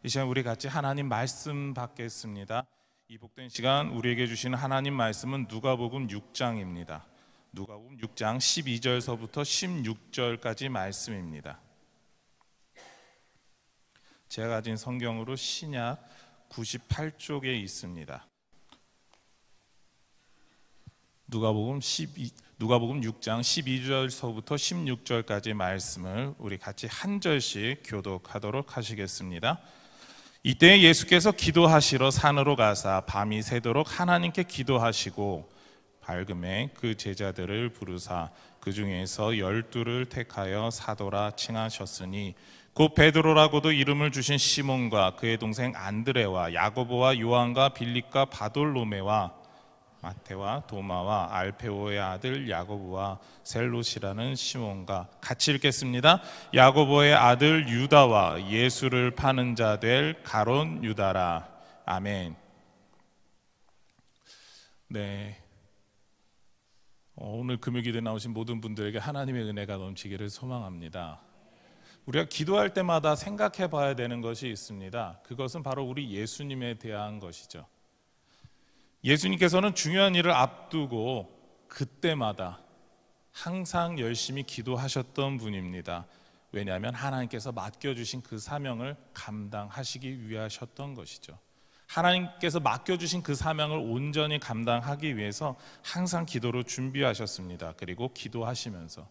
이 시간 우리 같이 하나님 말씀 받겠습니다. 이 복된 시간 우리에게 주시는 하나님 말씀은 누가복음 6장입니다. 누가복음 6장 12절서부터 16절까지 말씀입니다. 제가 가진 성경으로 신약 98쪽에 있습니다. 누가복음 6장 12절서부터 16절까지 말씀을 우리 같이 한 절씩 교독하도록 하시겠습니다. 이때 예수께서 기도하시러 산으로 가사 밤이 새도록 하나님께 기도하시고 밝음에 그 제자들을 부르사 그 중에서 12를 택하여 사도라 칭하셨으니 곧 베드로라고도 이름을 주신 시몬과 그의 동생 안드레와 야고보와 요한과 빌립과 바돌로메와 마태와 도마와 알페오의 아들 야고보와 셀롯이라는 시몬과 같이 읽겠습니다. 야고보의 아들 유다와 예수를 파는 자 될 가롯 유다라. 아멘. 네. 오늘 금요기도에 나오신 모든 분들에게 하나님의 은혜가 넘치기를 소망합니다. 우리가 기도할 때마다 생각해 봐야 되는 것이 있습니다. 그것은 바로 우리 예수님에 대한 것이죠. 예수님께서는 중요한 일을 앞두고 그때마다 항상 열심히 기도하셨던 분입니다. 왜냐하면 하나님께서 맡겨주신 그 사명을 감당하시기 위하셨던 것이죠. 하나님께서 맡겨주신 그 사명을 온전히 감당하기 위해서 항상 기도로 준비하셨습니다. 그리고 기도하시면서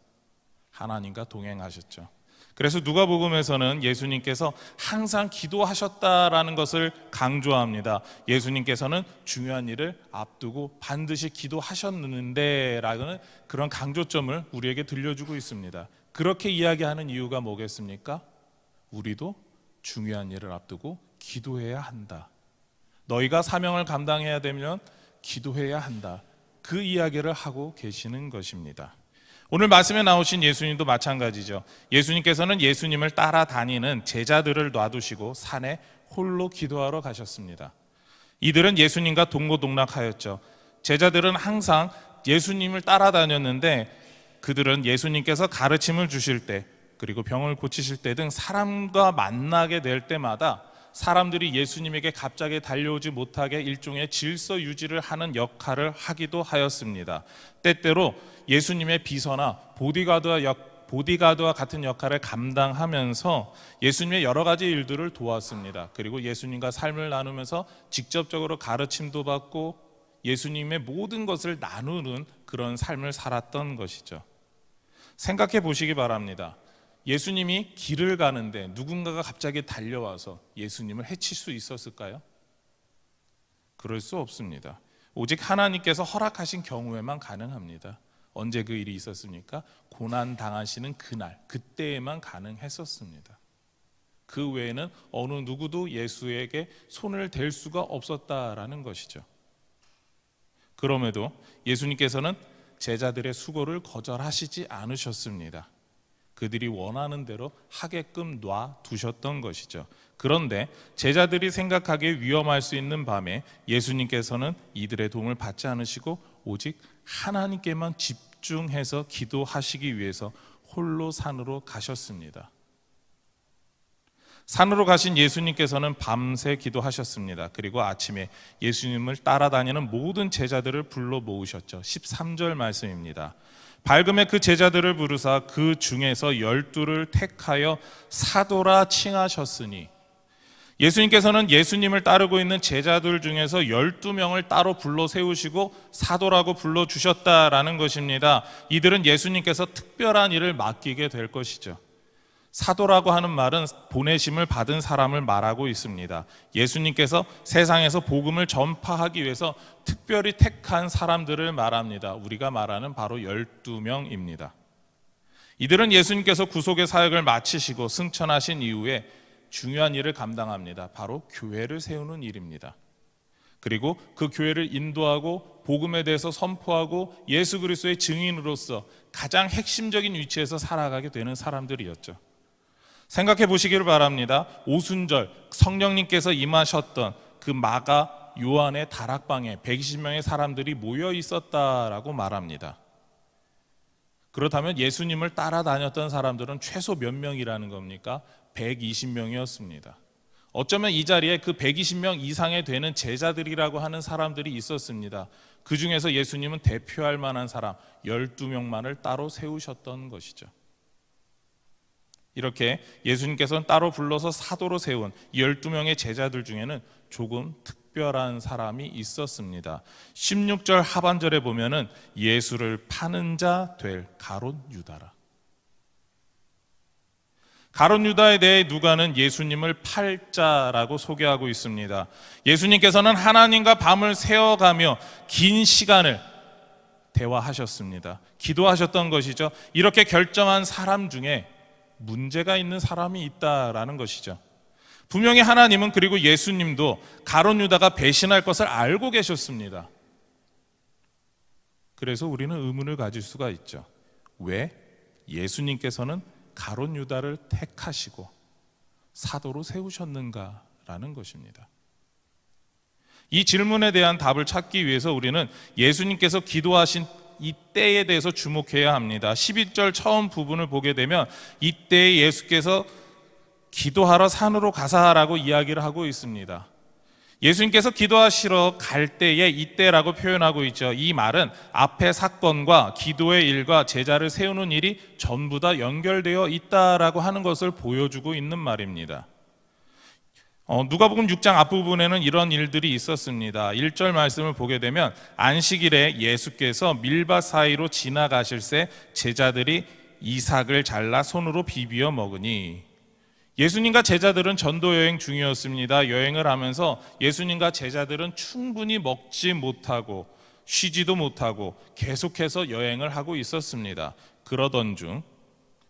하나님과 동행하셨죠. 그래서 누가복음에서는 예수님께서 항상 기도하셨다라는 것을 강조합니다. 예수님께서는 중요한 일을 앞두고 반드시 기도하셨는데 라는 그런 강조점을 우리에게 들려주고 있습니다. 그렇게 이야기하는 이유가 뭐겠습니까? 우리도 중요한 일을 앞두고 기도해야 한다. 너희가 사명을 감당해야 되면 기도해야 한다. 그 이야기를 하고 계시는 것입니다. 오늘 말씀에 나오신 예수님도 마찬가지죠. 예수님께서는 예수님을 따라다니는 제자들을 놔두시고 산에 홀로 기도하러 가셨습니다. 이들은 예수님과 동고동락하였죠. 제자들은 항상 예수님을 따라다녔는데 그들은 예수님께서 가르침을 주실 때 그리고 병을 고치실 때 등 사람과 만나게 될 때마다 사람들이 예수님에게 갑자기 달려오지 못하게 일종의 질서 유지를 하는 역할을 하기도 하였습니다. 때때로 예수님의 비서나 보디가드와 같은 역할을 감당하면서 예수님의 여러 가지 일들을 도왔습니다. 그리고 예수님과 삶을 나누면서 직접적으로 가르침도 받고 예수님의 모든 것을 나누는 그런 삶을 살았던 것이죠. 생각해 보시기 바랍니다. 예수님이 길을 가는데 누군가가 갑자기 달려와서 예수님을 해칠 수 있었을까요? 그럴 수 없습니다. 오직 하나님께서 허락하신 경우에만 가능합니다. 언제 그 일이 있었습니까? 고난 당하시는 그날, 그때에만 가능했었습니다. 그 외에는 어느 누구도 예수에게 손을 댈 수가 없었다라는 것이죠. 그럼에도 예수님께서는 제자들의 수고를 거절하시지 않으셨습니다. 그들이 원하는 대로 하게끔 놔두셨던 것이죠. 그런데 제자들이 생각하기에 위험할 수 있는 밤에 예수님께서는 이들의 도움을 받지 않으시고 오직 하나님께만 집중해서 기도하시기 위해서 홀로 산으로 가셨습니다. 산으로 가신 예수님께서는 밤새 기도하셨습니다. 그리고 아침에 예수님을 따라다니는 모든 제자들을 불러 모으셨죠. 13절 말씀입니다. 밝음에 그 제자들을 부르사 그 중에서 12를 택하여 사도라 칭하셨으니 예수님께서는 예수님을 따르고 있는 제자들 중에서 12명을 따로 불러 세우시고 사도라고 불러주셨다라는 것입니다. 이들은 예수님께서 특별한 일을 맡기게 될 것이죠. 사도라고 하는 말은 보내심을 받은 사람을 말하고 있습니다. 예수님께서 세상에서 복음을 전파하기 위해서 특별히 택한 사람들을 말합니다. 우리가 말하는 바로 12명입니다. 이들은 예수님께서 구속의 사역을 마치시고 승천하신 이후에 중요한 일을 감당합니다. 바로 교회를 세우는 일입니다. 그리고 그 교회를 인도하고 복음에 대해서 선포하고 예수 그리스도의 증인으로서 가장 핵심적인 위치에서 살아가게 되는 사람들이었죠. 생각해 보시기를 바랍니다. 오순절 성령님께서 임하셨던 그 마가 요한의 다락방에 120명의 사람들이 모여 있었다라고 말합니다. 그렇다면 예수님을 따라다녔던 사람들은 최소 몇 명이라는 겁니까? 120명이었습니다. 어쩌면 이 자리에 그 120명 이상에 되는 제자들이라고 하는 사람들이 있었습니다. 그 중에서 예수님은 대표할 만한 사람 12명만을 따로 세우셨던 것이죠. 이렇게 예수님께서는 따로 불러서 사도로 세운 12명의 제자들 중에는 조금 특별한 사람이 있었습니다. 16절 하반절에 보면은 예수를 파는 자 될 가롯 유다라. 가롯 유다에 대해 누가는 예수님을 팔 자라고 소개하고 있습니다. 예수님께서는 하나님과 밤을 새어가며 긴 시간을 대화하셨습니다. 기도하셨던 것이죠. 이렇게 결정한 사람 중에 문제가 있는 사람이 있다라는 것이죠. 분명히 하나님은 그리고 예수님도 가롯 유다가 배신할 것을 알고 계셨습니다. 그래서 우리는 의문을 가질 수가 있죠. 왜 예수님께서는 가롯 유다를 택하시고 사도로 세우셨는가라는 것입니다. 이 질문에 대한 답을 찾기 위해서 우리는 예수님께서 기도하신 이 때에 대해서 주목해야 합니다. 11절 처음 부분을 보게 되면 이때 예수께서 기도하러 산으로 가사라고 이야기를 하고 있습니다. 예수님께서 기도하시러 갈 때에 이때라고 표현하고 있죠. 이 말은 앞의 사건과 기도의 일과 제자를 세우는 일이 전부 다 연결되어 있다라고 하는 것을 보여주고 있는 말입니다. 누가복음 6장 앞부분에는 이런 일들이 있었습니다. 1절 말씀을 보게 되면 안식일에 예수께서 밀밭 사이로 지나가실새 제자들이 이삭을 잘라 손으로 비비어 먹으니, 예수님과 제자들은 전도 여행 중이었습니다. 여행을 하면서 예수님과 제자들은 충분히 먹지 못하고 쉬지도 못하고 계속해서 여행을 하고 있었습니다. 그러던 중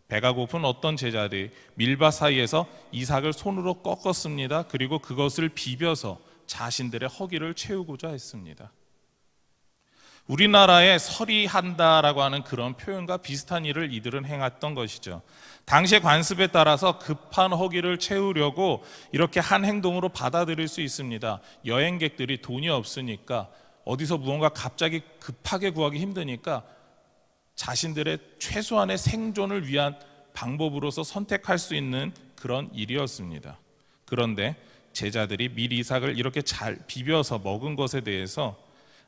배가 고픈 어떤 제자들이 밀밭 사이에서 이삭을 손으로 꺾었습니다. 그리고 그것을 비벼서 자신들의 허기를 채우고자 했습니다. 우리나라에 서리한다라고 하는 그런 표현과 비슷한 일을 이들은 행했던 것이죠. 당시의 관습에 따라서 급한 허기를 채우려고 이렇게 한 행동으로 받아들일 수 있습니다. 여행객들이 돈이 없으니까, 어디서 무언가 갑자기 급하게 구하기 힘드니까 자신들의 최소한의 생존을 위한 방법으로서 선택할 수 있는 그런 일이었습니다. 그런데 제자들이 밀 이삭을 이렇게 잘 비벼서 먹은 것에 대해서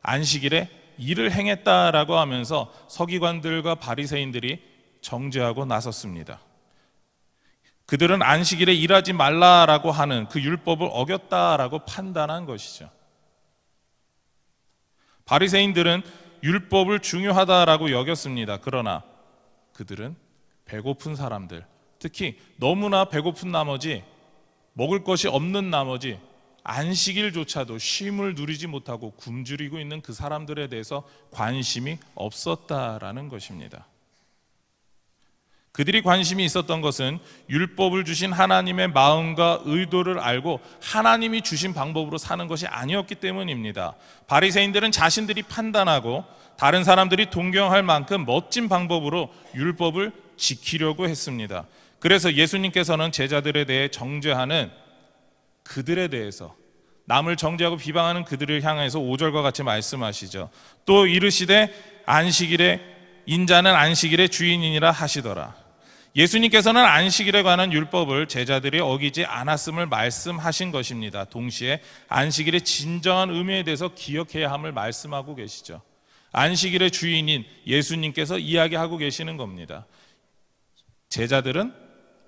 안식일에 일을 행했다라고 하면서 서기관들과 바리새인들이 정죄하고 나섰습니다. 그들은 안식일에 일하지 말라라고 하는 그 율법을 어겼다라고 판단한 것이죠. 바리새인들은 율법을 중요하다라고 여겼습니다. 그러나 그들은 배고픈 사람들, 특히 너무나 배고픈 나머지, 먹을 것이 없는 나머지 안식일조차도 쉼을 누리지 못하고 굶주리고 있는 그 사람들에 대해서 관심이 없었다라는 것입니다. 그들이 관심이 있었던 것은 율법을 주신 하나님의 마음과 의도를 알고 하나님이 주신 방법으로 사는 것이 아니었기 때문입니다. 바리새인들은 자신들이 판단하고 다른 사람들이 동경할 만큼 멋진 방법으로 율법을 지키려고 했습니다. 그래서 예수님께서는 제자들에 대해 정죄하는 그들에 대해서, 남을 정죄하고 비방하는 그들을 향해서 5절과 같이 말씀하시죠. 또 이르시되 안식일에 인자는 안식일의 주인이니라 하시더라. 예수님께서는 안식일에 관한 율법을 제자들이 어기지 않았음을 말씀하신 것입니다. 동시에 안식일의 진정한 의미에 대해서 기억해야 함을 말씀하고 계시죠. 안식일의 주인인 예수님께서 이야기하고 계시는 겁니다. 제자들은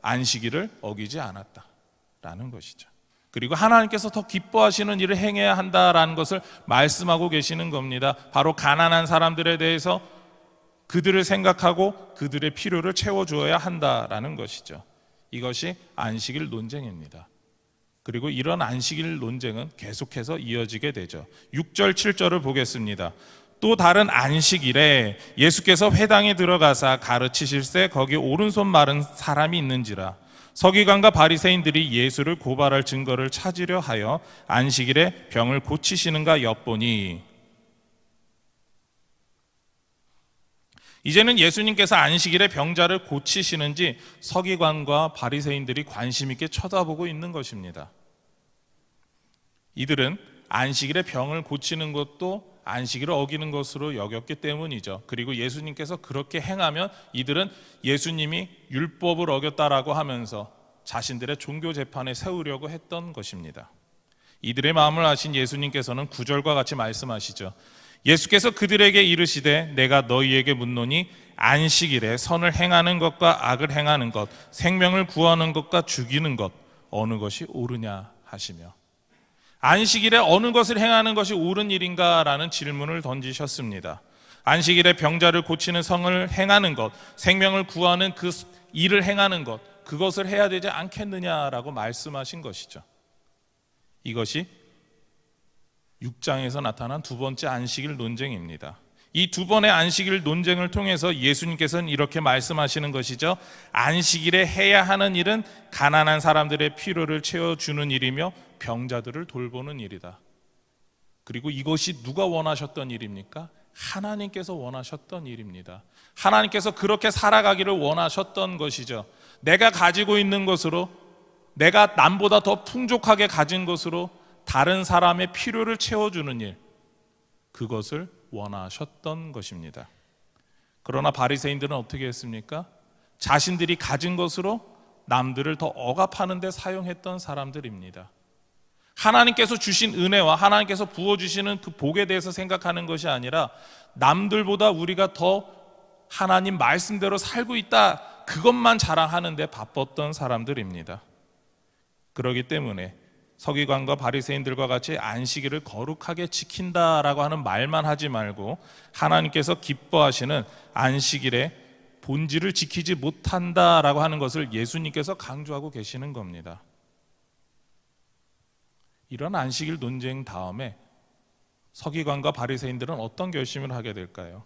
안식일을 어기지 않았다라는 것이죠. 그리고 하나님께서 더 기뻐하시는 일을 행해야 한다라는 것을 말씀하고 계시는 겁니다. 바로 가난한 사람들에 대해서 그들을 생각하고 그들의 필요를 채워주어야 한다라는 것이죠. 이것이 안식일 논쟁입니다. 그리고 이런 안식일 논쟁은 계속해서 이어지게 되죠. 6절 7절을 보겠습니다. 또 다른 안식일에 예수께서 회당에 들어가사 가르치실새 거기 오른손 마른 사람이 있는지라. 서기관과 바리새인들이 예수를 고발할 증거를 찾으려 하여 안식일에 병을 고치시는가 엿보니, 이제는 예수님께서 안식일에 병자를 고치시는지 서기관과 바리새인들이 관심 있게 쳐다보고 있는 것입니다. 이들은 안식일에 병을 고치는 것도 안식일을 어기는 것으로 여겼기 때문이죠. 그리고 예수님께서 그렇게 행하면 이들은 예수님이 율법을 어겼다라고 하면서 자신들의 종교 재판에 세우려고 했던 것입니다. 이들의 마음을 아신 예수님께서는 9절과 같이 말씀하시죠. 예수께서 그들에게 이르시되 내가 너희에게 묻노니 안식일에 선을 행하는 것과 악을 행하는 것, 생명을 구하는 것과 죽이는 것 어느 것이 옳으냐 하시며, 안식일에 어느 것을 행하는 것이 옳은 일인가 라는 질문을 던지셨습니다. 안식일에 병자를 고치는 성을 행하는 것, 생명을 구하는 그 일을 행하는 것, 그것을 해야 되지 않겠느냐라고 말씀하신 것이죠. 이것이 6장에서 나타난 두 번째 안식일 논쟁입니다. 이 두 번의 안식일 논쟁을 통해서 예수님께서는 이렇게 말씀하시는 것이죠. 안식일에 해야 하는 일은 가난한 사람들의 필요를 채워주는 일이며 병자들을 돌보는 일이다. 그리고 이것이 누가 원하셨던 일입니까? 하나님께서 원하셨던 일입니다. 하나님께서 그렇게 살아가기를 원하셨던 것이죠. 내가 가지고 있는 것으로, 내가 남보다 더 풍족하게 가진 것으로 다른 사람의 필요를 채워주는 일, 그것을 원하셨던 것입니다. 그러나 바리새인들은 어떻게 했습니까? 자신들이 가진 것으로 남들을 더 억압하는 데 사용했던 사람들입니다. 하나님께서 주신 은혜와 하나님께서 부어주시는 그 복에 대해서 생각하는 것이 아니라 남들보다 우리가 더 하나님 말씀대로 살고 있다, 그것만 자랑하는 데 바빴던 사람들입니다. 그렇기 때문에 서기관과 바리새인들과 같이 안식일을 거룩하게 지킨다라고 하는 말만 하지 말고 하나님께서 기뻐하시는 안식일의 본질을 지키지 못한다라고 하는 것을 예수님께서 강조하고 계시는 겁니다. 이런 안식일 논쟁 다음에 서기관과 바리새인들은 어떤 결심을 하게 될까요?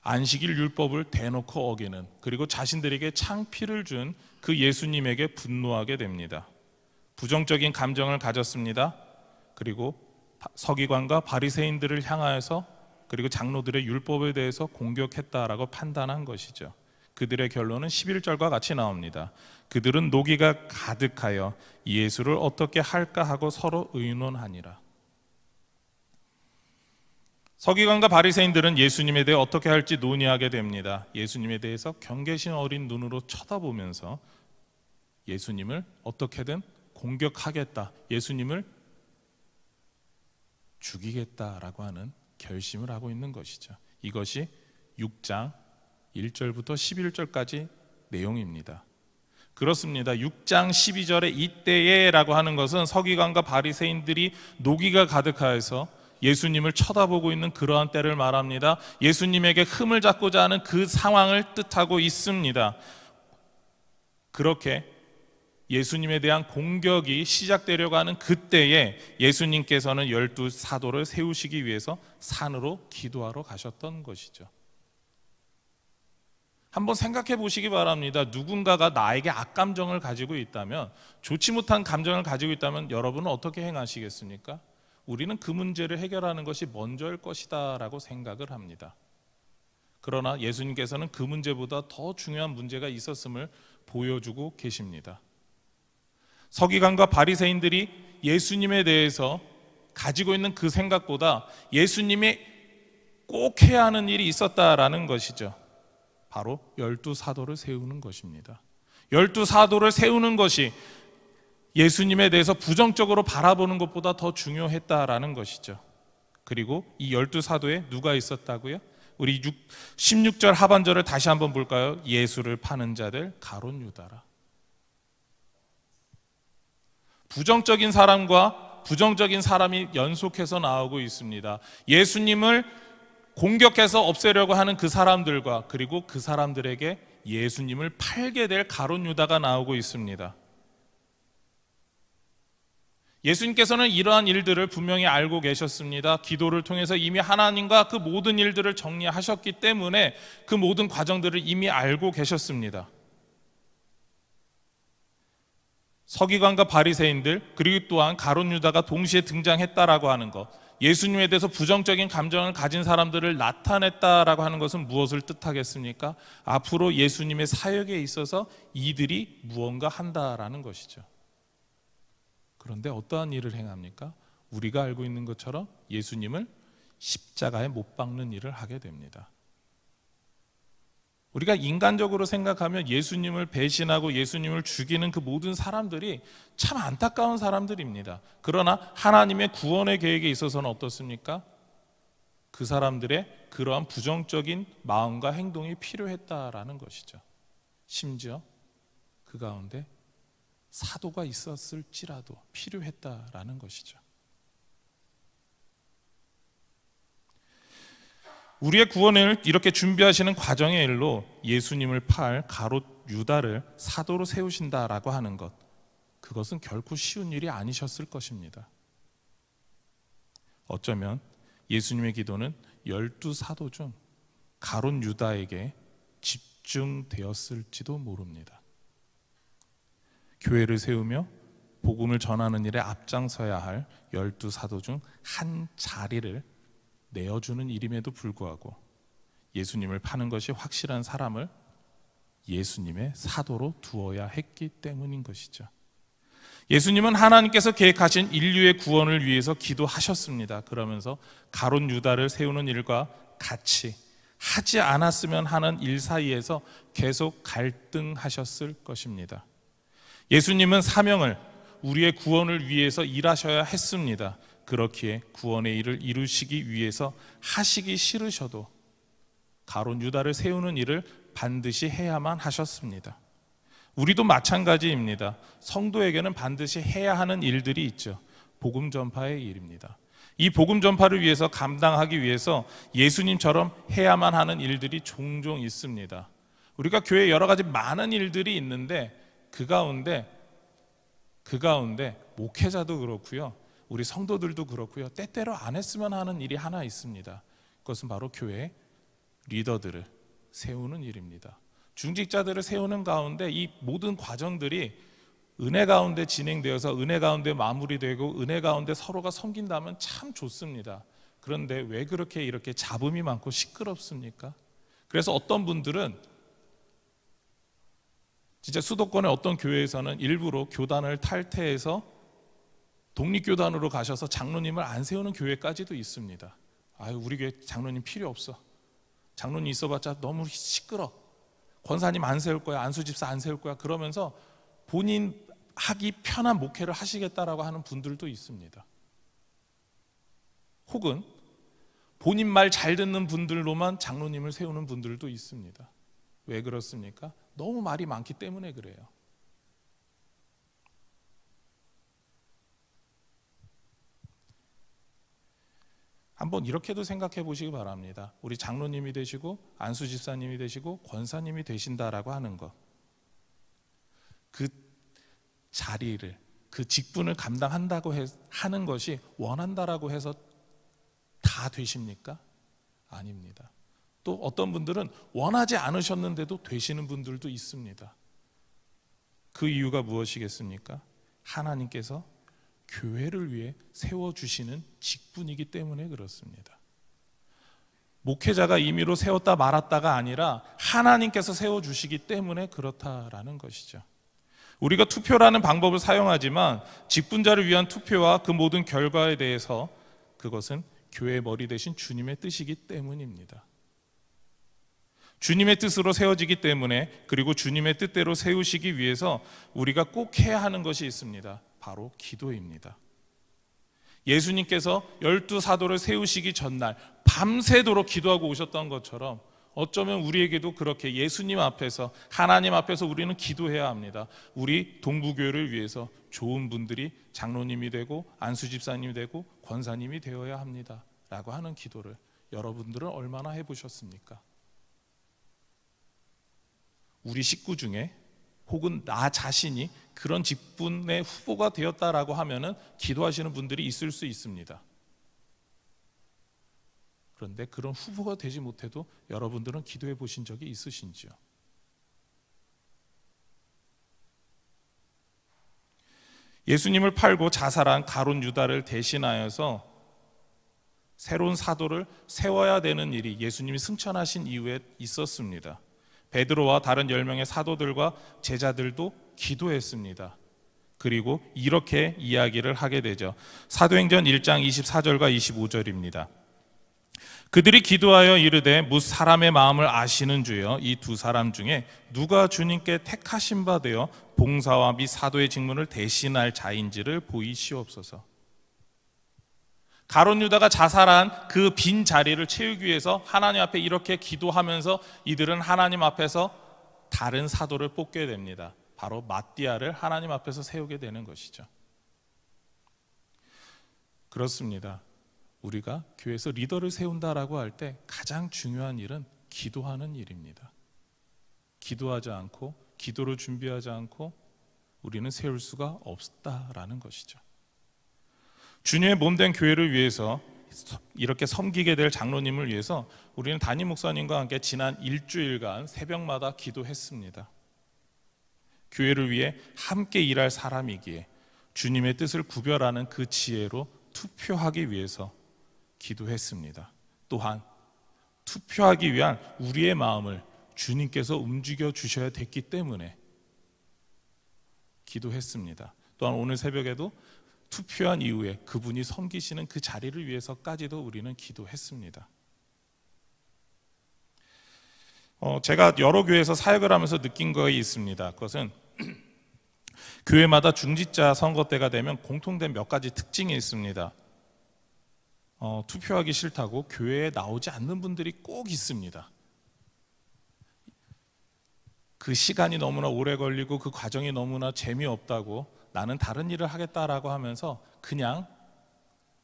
안식일 율법을 대놓고 어기는, 그리고 자신들에게 창피를 준 그 예수님에게 분노하게 됩니다. 부정적인 감정을 가졌습니다. 그리고 서기관과 바리새인들을 향하여서, 그리고 장로들의 율법에 대해서 공격했다라고 판단한 것이죠. 그들의 결론은 11절과 같이 나옵니다. 그들은 노기가 가득하여 예수를 어떻게 할까 하고 서로 의논하니라. 서기관과 바리새인들은 예수님에 대해 어떻게 할지 논의하게 됩니다. 예수님에 대해서 경계심 어린 눈으로 쳐다보면서 예수님을 어떻게든 공격하겠다, 예수님을 죽이겠다라고 하는 결심을 하고 있는 것이죠. 이것이 6장 1절부터 11절까지 내용입니다. 그렇습니다. 6장 12절에 이때에라고 하는 것은 서기관과 바리새인들이 노기가 가득하여서 예수님을 쳐다보고 있는 그러한 때를 말합니다. 예수님에게 흠을 잡고자 하는 그 상황을 뜻하고 있습니다. 그렇게 예수님에 대한 공격이 시작되려고 하는 그때에 예수님께서는 12 사도를 세우시기 위해서 산으로 기도하러 가셨던 것이죠. 한번 생각해 보시기 바랍니다. 누군가가 나에게 악감정을 가지고 있다면, 좋지 못한 감정을 가지고 있다면 여러분은 어떻게 행하시겠습니까? 우리는 그 문제를 해결하는 것이 먼저일 것이다 라고 생각을 합니다. 그러나 예수님께서는 그 문제보다 더 중요한 문제가 있었음을 보여주고 계십니다. 서기관과 바리새인들이 예수님에 대해서 가지고 있는 그 생각보다 예수님이 꼭 해야 하는 일이 있었다라는 것이죠. 바로 12 사도를 세우는 것입니다. 12 사도를 세우는 것이 예수님에 대해서 부정적으로 바라보는 것보다 더 중요했다라는 것이죠. 그리고 이 12 사도에 누가 있었다고요? 우리 16절 하반절을 다시 한번 볼까요? 예수를 파는 자들 가롯 유다라. 부정적인 사람과 부정적인 사람이 연속해서 나오고 있습니다. 예수님을 공격해서 없애려고 하는 그 사람들과, 그리고 그 사람들에게 예수님을 팔게 될 가롯 유다가 나오고 있습니다. 예수님께서는 이러한 일들을 분명히 알고 계셨습니다. 기도를 통해서 이미 하나님과 그 모든 일들을 정리하셨기 때문에 그 모든 과정들을 이미 알고 계셨습니다. 서기관과 바리새인들, 그리고 또한 가롯 유다가 동시에 등장했다라고 하는 것, 예수님에 대해서 부정적인 감정을 가진 사람들을 나타냈다라고 하는 것은 무엇을 뜻하겠습니까? 앞으로 예수님의 사역에 있어서 이들이 무언가 한다라는 것이죠. 그런데 어떠한 일을 행합니까? 우리가 알고 있는 것처럼 예수님을 십자가에 못 박는 일을 하게 됩니다. 우리가 인간적으로 생각하면 예수님을 배신하고 예수님을 죽이는 그 모든 사람들이 참 안타까운 사람들입니다. 그러나 하나님의 구원의 계획에 있어서는 어떻습니까? 그 사람들의 그러한 부정적인 마음과 행동이 필요했다라는 것이죠. 심지어 그 가운데 사도가 있었을지라도 필요했다라는 것이죠. 우리의 구원을 이렇게 준비하시는 과정의 일로 예수님을 팔 가롯 유다를 사도로 세우신다라고 하는 것, 그것은 결코 쉬운 일이 아니셨을 것입니다. 어쩌면 예수님의 기도는 12사도 중 가롯 유다에게 집중되었을지도 모릅니다. 교회를 세우며 복음을 전하는 일에 앞장서야 할 12사도 중 한 자리를 내어주는 일임에도 불구하고 예수님을 파는 것이 확실한 사람을 예수님의 사도로 두어야 했기 때문인 것이죠. 예수님은 하나님께서 계획하신 인류의 구원을 위해서 기도하셨습니다. 그러면서 가롯 유다를 세우는 일과 같이 하지 않았으면 하는 일 사이에서 계속 갈등하셨을 것입니다. 예수님은 사명을, 우리의 구원을 위해서 일하셔야 했습니다. 그렇기에 구원의 일을 이루시기 위해서 하시기 싫으셔도 가롯 유다를 세우는 일을 반드시 해야만 하셨습니다. 우리도 마찬가지입니다. 성도에게는 반드시 해야 하는 일들이 있죠. 복음 전파의 일입니다. 이 복음 전파를 위해서 감당하기 위해서 예수님처럼 해야만 하는 일들이 종종 있습니다. 우리가 교회에 여러 가지 많은 일들이 있는데 그 가운데 목회자도 그렇고요, 우리 성도들도 그렇고요, 때때로 안 했으면 하는 일이 하나 있습니다. 그것은 바로 교회 리더들을 세우는 일입니다. 중직자들을 세우는 가운데 이 모든 과정들이 은혜 가운데 진행되어서 은혜 가운데 마무리되고 은혜 가운데 서로가 섬긴다면 참 좋습니다. 그런데 왜 그렇게 이렇게 잡음이 많고 시끄럽습니까? 그래서 어떤 분들은 진짜 수도권의 어떤 교회에서는 일부러 교단을 탈퇴해서 독립교단으로 가셔서 장로님을 안 세우는 교회까지도 있습니다. 아유, 우리 교회 장로님 필요 없어. 장로님 있어봤자 너무 시끄러. 권사님 안 세울 거야, 안수집사 안 세울 거야. 그러면서 본인 하기 편한 목회를 하시겠다라고 하는 분들도 있습니다. 혹은 본인 말 잘 듣는 분들로만 장로님을 세우는 분들도 있습니다. 왜 그렇습니까? 너무 말이 많기 때문에 그래요. 한번 이렇게도 생각해 보시기 바랍니다. 우리 장로님이 되시고 안수집사님이 되시고 권사님이 되신다라고 하는 것, 그 자리를, 그 직분을 감당한다고 하는 것이 원한다라고 해서 다 되십니까? 아닙니다. 또 어떤 분들은 원하지 않으셨는데도 되시는 분들도 있습니다. 그 이유가 무엇이겠습니까? 하나님께서 교회를 위해 세워주시는 직분이기 때문에 그렇습니다. 목회자가 임의로 세웠다 말았다가 아니라 하나님께서 세워주시기 때문에 그렇다라는 것이죠. 우리가 투표라는 방법을 사용하지만 직분자를 위한 투표와 그 모든 결과에 대해서 그것은 교회의 머리 대신 주님의 뜻이기 때문입니다. 주님의 뜻으로 세워지기 때문에, 그리고 주님의 뜻대로 세우시기 위해서 우리가 꼭 해야 하는 것이 있습니다. 바로 기도입니다. 예수님께서 12사도를 세우시기 전날 밤새도록 기도하고 오셨던 것처럼 어쩌면 우리에게도 그렇게 예수님 앞에서, 하나님 앞에서 우리는 기도해야 합니다. 우리 동부교회를 위해서 좋은 분들이 장로님이 되고 안수집사님이 되고 권사님이 되어야 합니다 라고 하는 기도를 여러분들은 얼마나 해보셨습니까? 우리 식구 중에 혹은 나 자신이 그런 직분의 후보가 되었다라고 하면은 기도하시는 분들이 있을 수 있습니다. 그런데 그런 후보가 되지 못해도 여러분들은 기도해 보신 적이 있으신지요? 예수님을 팔고 자살한 가룟 유다를 대신하여서 새로운 사도를 세워야 되는 일이 예수님이 승천하신 이후에 있었습니다. 베드로와 다른 10명의 사도들과 제자들도 기도했습니다. 그리고 이렇게 이야기를 하게 되죠. 사도행전 1장 24절과 25절입니다. 그들이 기도하여 이르되 무 사람의 마음을 아시는 주여 이 두 사람 중에 누가 주님께 택하신 바 되어 봉사와 및 사도의 직분을 대신할 자인지를 보이시옵소서. 가룟 유다가 자살한 그 빈 자리를 채우기 위해서 하나님 앞에 이렇게 기도하면서 이들은 하나님 앞에서 다른 사도를 뽑게 됩니다. 바로 마띠아를 하나님 앞에서 세우게 되는 것이죠. 그렇습니다. 우리가 교회에서 리더를 세운다라고 할 때 가장 중요한 일은 기도하는 일입니다. 기도하지 않고, 기도를 준비하지 않고 우리는 세울 수가 없다라는 것이죠. 주님의 몸된 교회를 위해서 이렇게 섬기게 될 장로님을 위해서 우리는 담임 목사님과 함께 지난 일주일간 새벽마다 기도했습니다. 교회를 위해 함께 일할 사람이기에 주님의 뜻을 구별하는 그 지혜로 투표하기 위해서 기도했습니다. 또한 투표하기 위한 우리의 마음을 주님께서 움직여 주셔야 됐기 때문에 기도했습니다. 또한 오늘 새벽에도 투표한 이후에 그분이 섬기시는 그 자리를 위해서까지도 우리는 기도했습니다. 제가 여러 교회에서 사역을 하면서 느낀 것이 있습니다. 그것은 교회마다 중직자 선거 때가 되면 공통된 몇 가지 특징이 있습니다. 투표하기 싫다고 교회에 나오지 않는 분들이 꼭 있습니다. 그 시간이 너무나 오래 걸리고 그 과정이 너무나 재미없다고 나는 다른 일을 하겠다라고 하면서 그냥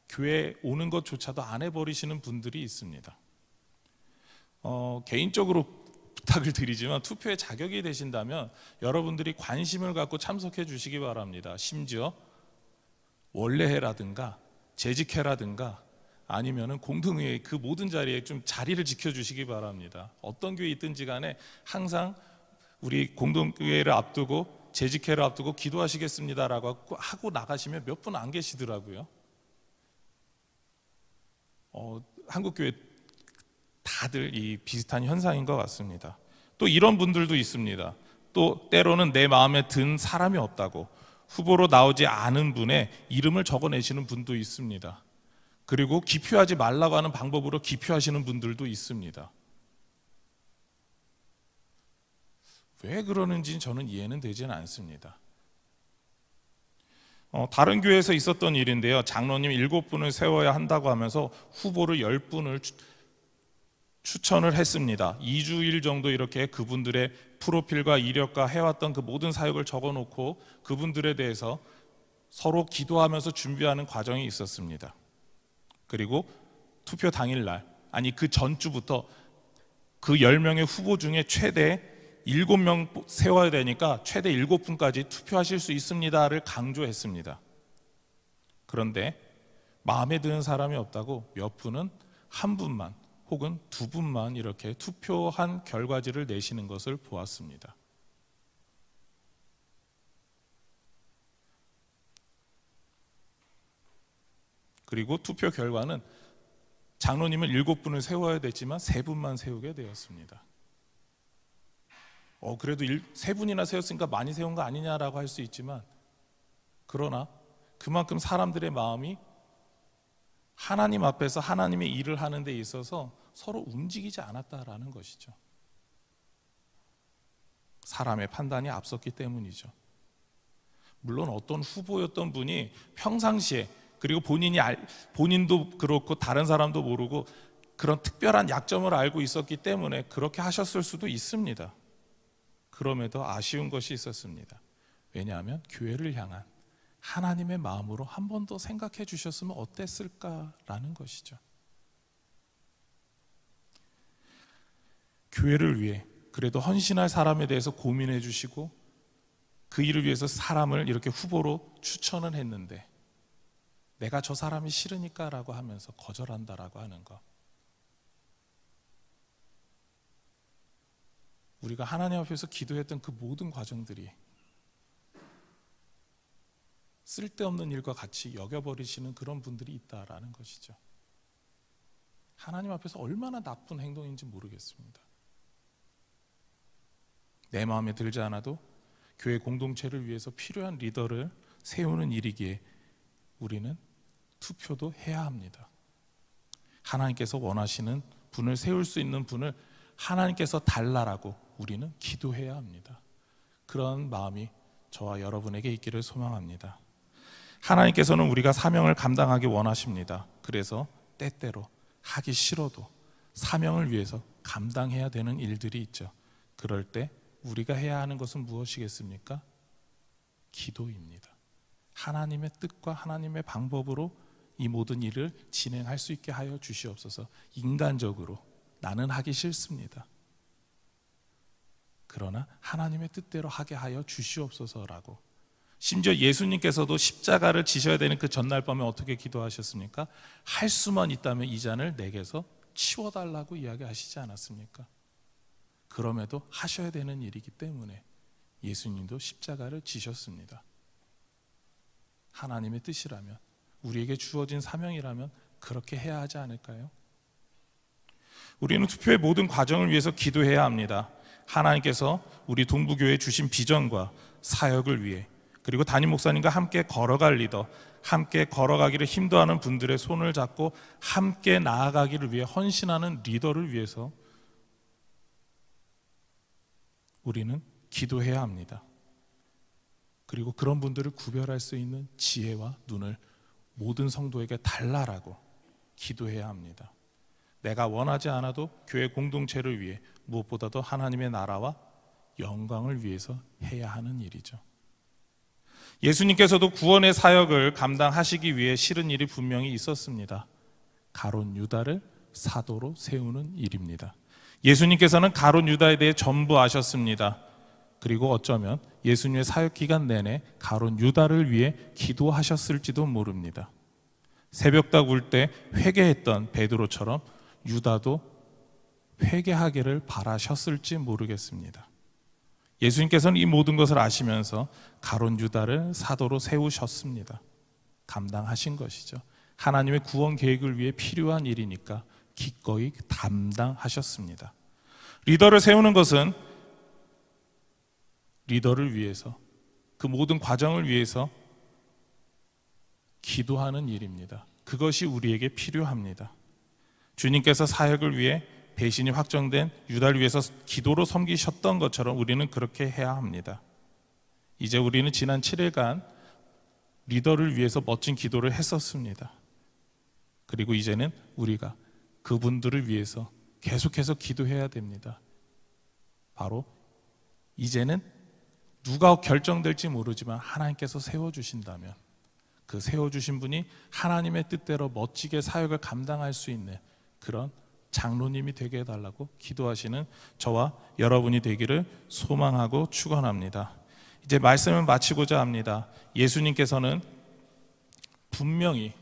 교회에 오는 것조차도 안 해버리시는 분들이 있습니다. 개인적으로 부탁을 드리지만 투표에 자격이 되신다면 여러분들이 관심을 갖고 참석해 주시기 바랍니다. 심지어 원래회라든가 재직회라든가 아니면은 공동회의 그 모든 자리에 좀 자리를 지켜주시기 바랍니다. 어떤 교회 있든지 간에 항상 우리 공동회를 앞두고 재직회를 앞두고 기도하시겠습니다라고 하고 나가시면 몇 분 안 계시더라고요. 한국교회 다들 이 비슷한 현상인 것 같습니다. 또 이런 분들도 있습니다. 또 때로는 내 마음에 든 사람이 없다고 후보로 나오지 않은 분의 이름을 적어내시는 분도 있습니다. 그리고 기표하지 말라고 하는 방법으로 기표하시는 분들도 있습니다. 왜 그러는지 저는 이해는 되지는 않습니다. 다른 교회에서 있었던 일인데요. 장로님 7분을 세워야 한다고 하면서 후보를 10분을 추천을 했습니다. 2주일 정도 이렇게 그분들의 프로필과 이력과 해왔던 그 모든 사역을 적어놓고 그분들에 대해서 서로 기도하면서 준비하는 과정이 있었습니다. 그리고 투표 당일날, 아니 그 전주부터 그 10명의 후보 중에 최대 7명 세워야 되니까 최대 7분까지 투표하실 수 있습니다를 강조했습니다. 그런데 마음에 드는 사람이 없다고 몇 분은 한 분만 혹은 두 분만 이렇게 투표한 결과지를 내시는 것을 보았습니다. 그리고 투표 결과는 장로님은 7분을 세워야 됐지만 3분만 세우게 되었습니다. 그래도 3분이나 세웠으니까 많이 세운 거 아니냐라고 할 수 있지만, 그러나 그만큼 사람들의 마음이 하나님 앞에서 하나님의 일을 하는 데 있어서 서로 움직이지 않았다라는 것이죠. 사람의 판단이 앞섰기 때문이죠. 물론 어떤 후보였던 분이 평상시에, 그리고 본인도 그렇고 다른 사람도 모르고 그런 특별한 약점을 알고 있었기 때문에 그렇게 하셨을 수도 있습니다. 그럼에도 아쉬운 것이 있었습니다. 왜냐하면 교회를 향한 하나님의 마음으로 한 번 더 생각해 주셨으면 어땠을까라는 것이죠. 교회를 위해 그래도 헌신할 사람에 대해서 고민해 주시고 그 일을 위해서 사람을 이렇게 후보로 추천을 했는데 내가 저 사람이 싫으니까라고 하면서 거절한다라고 하는 것, 우리가 하나님 앞에서 기도했던 그 모든 과정들이 쓸데없는 일과 같이 여겨버리시는 그런 분들이 있다라는 것이죠. 하나님 앞에서 얼마나 나쁜 행동인지 모르겠습니다. 내 마음에 들지 않아도 교회 공동체를 위해서 필요한 리더를 세우는 일이기에 우리는 투표도 해야 합니다. 하나님께서 원하시는 분을 세울 수 있는 분을 하나님께서 달라라고 우리는 기도해야 합니다. 그런 마음이 저와 여러분에게 있기를 소망합니다. 하나님께서는 우리가 사명을 감당하기 원하십니다. 그래서 때때로 하기 싫어도 사명을 위해서 감당해야 되는 일들이 있죠. 그럴 때 우리가 해야 하는 것은 무엇이겠습니까? 기도입니다. 하나님의 뜻과 하나님의 방법으로 이 모든 일을 진행할 수 있게 하여 주시옵소서. 인간적으로 나는 하기 싫습니다. 그러나 하나님의 뜻대로 하게 하여 주시옵소서라고. 심지어 예수님께서도 십자가를 지셔야 되는 그 전날 밤에 어떻게 기도하셨습니까? 할 수만 있다면 이 잔을 내게서 치워달라고 이야기하시지 않았습니까? 그럼에도 하셔야 되는 일이기 때문에 예수님도 십자가를 지셨습니다. 하나님의 뜻이라면, 우리에게 주어진 사명이라면 그렇게 해야 하지 않을까요? 우리는 투표의 모든 과정을 위해서 기도해야 합니다. 하나님께서 우리 동부교회에 주신 비전과 사역을 위해, 그리고 담임 목사님과 함께 걸어갈 리더, 함께 걸어가기를 힘도하는 분들의 손을 잡고 함께 나아가기를 위해 헌신하는 리더를 위해서 우리는 기도해야 합니다. 그리고 그런 분들을 구별할 수 있는 지혜와 눈을 모든 성도에게 달라라고 기도해야 합니다. 내가 원하지 않아도 교회 공동체를 위해, 무엇보다도 하나님의 나라와 영광을 위해서 해야 하는 일이죠. 예수님께서도 구원의 사역을 감당하시기 위해 싫은 일이 분명히 있었습니다. 가룟 유다를 사도로 세우는 일입니다. 예수님께서는 가룟 유다에 대해 전부 아셨습니다. 그리고 어쩌면 예수님의 사역 기간 내내 가룟 유다를 위해 기도하셨을지도 모릅니다. 새벽닭 울 때 회개했던 베드로처럼 유다도 회개하기를 바라셨을지 모르겠습니다. 예수님께서는 이 모든 것을 아시면서 가룟 유다를 사도로 세우셨습니다. 감당하신 것이죠. 하나님의 구원 계획을 위해 필요한 일이니까 기꺼이 담당하셨습니다. 리더를 세우는 것은 리더를 위해서, 그 모든 과정을 위해서 기도하는 일입니다. 그것이 우리에게 필요합니다. 주님께서 사역을 위해 배신이 확정된 유다를 위해서 기도로 섬기셨던 것처럼 우리는 그렇게 해야 합니다. 이제 우리는 지난 7일간 리더를 위해서 멋진 기도를 했었습니다. 그리고 이제는 우리가 그분들을 위해서 계속해서 기도해야 됩니다. 바로 이제는 누가 결정될지 모르지만 하나님께서 세워주신다면 그 세워주신 분이 하나님의 뜻대로 멋지게 사역을 감당할 수 있는 그런 장로님이 되게 해달라고 기도하시는 저와 여러분이 되기를 소망하고 축원합니다. 이제 말씀을 마치고자 합니다. 예수님께서는 분명히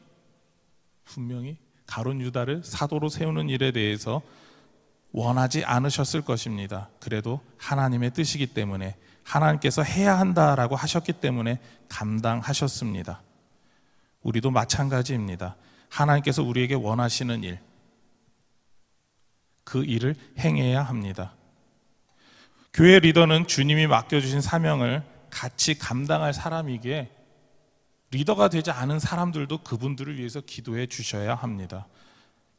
가룟 유다를 사도로 세우는 일에 대해서 원하지 않으셨을 것입니다. 그래도 하나님의 뜻이기 때문에, 하나님께서 해야 한다라고 하셨기 때문에 감당하셨습니다. 우리도 마찬가지입니다. 하나님께서 우리에게 원하시는 일, 그 일을 행해야 합니다. 교회 리더는 주님이 맡겨주신 사명을 같이 감당할 사람이기에 리더가 되지 않은 사람들도 그분들을 위해서 기도해 주셔야 합니다.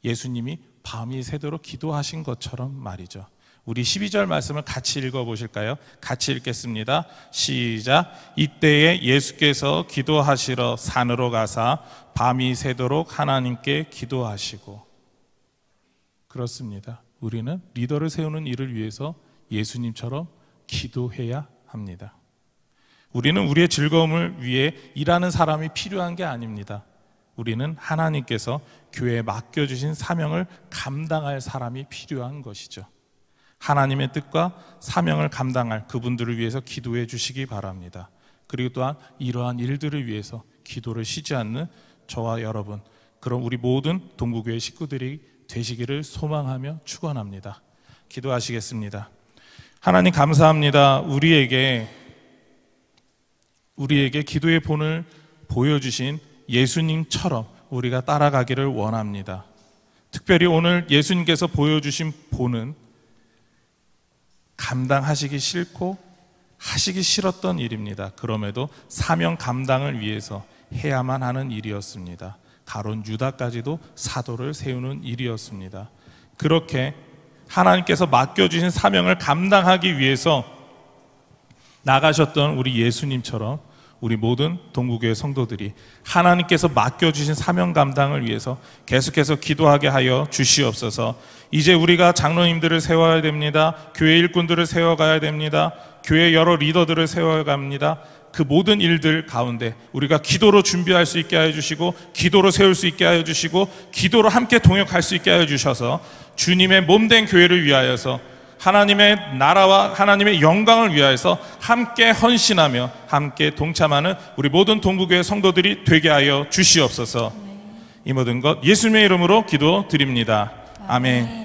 예수님이 밤이 새도록 기도하신 것처럼 말이죠. 우리 12절 말씀을 같이 읽어보실까요? 같이 읽겠습니다. 시작. 이때에 예수께서 기도하시러 산으로 가사 밤이 새도록 하나님께 기도하시고. 그렇습니다. 우리는 리더를 세우는 일을 위해서 예수님처럼 기도해야 합니다. 우리는 우리의 즐거움을 위해 일하는 사람이 필요한 게 아닙니다. 우리는 하나님께서 교회에 맡겨주신 사명을 감당할 사람이 필요한 것이죠. 하나님의 뜻과 사명을 감당할 그분들을 위해서 기도해 주시기 바랍니다. 그리고 또한 이러한 일들을 위해서 기도를 쉬지 않는 저와 여러분, 그럼 우리 모든 동부교회 식구들이 되시기를 소망하며 축원합니다. 기도하시겠습니다. 하나님 감사합니다. 우리에게 기도의 본을 보여주신 예수님처럼 우리가 따라가기를 원합니다. 특별히 오늘 예수님께서 보여주신 본은 감당하시기 싫고 하시기 싫었던 일입니다. 그럼에도 사명 감당을 위해서 해야만 하는 일이었습니다. 가론 유다까지도 사도를 세우는 일이었습니다. 그렇게 하나님께서 맡겨주신 사명을 감당하기 위해서 나가셨던 우리 예수님처럼 우리 모든 동구교회 성도들이 하나님께서 맡겨주신 사명 감당을 위해서 계속해서 기도하게 하여 주시옵소서. 이제 우리가 장로님들을 세워야 됩니다. 교회 일꾼들을 세워가야 됩니다. 교회 여러 리더들을 세워갑니다. 그 모든 일들 가운데 우리가 기도로 준비할 수 있게 하여 주시고, 기도로 세울 수 있게 하여 주시고, 기도로 함께 동역할 수 있게 하여 주셔서 주님의 몸된 교회를 위하여서 하나님의 나라와 하나님의 영광을 위하여서 함께 헌신하며 함께 동참하는 우리 모든 동구교회 성도들이 되게 하여 주시옵소서. 이 모든 것 예수님의 이름으로 기도드립니다. 아멘.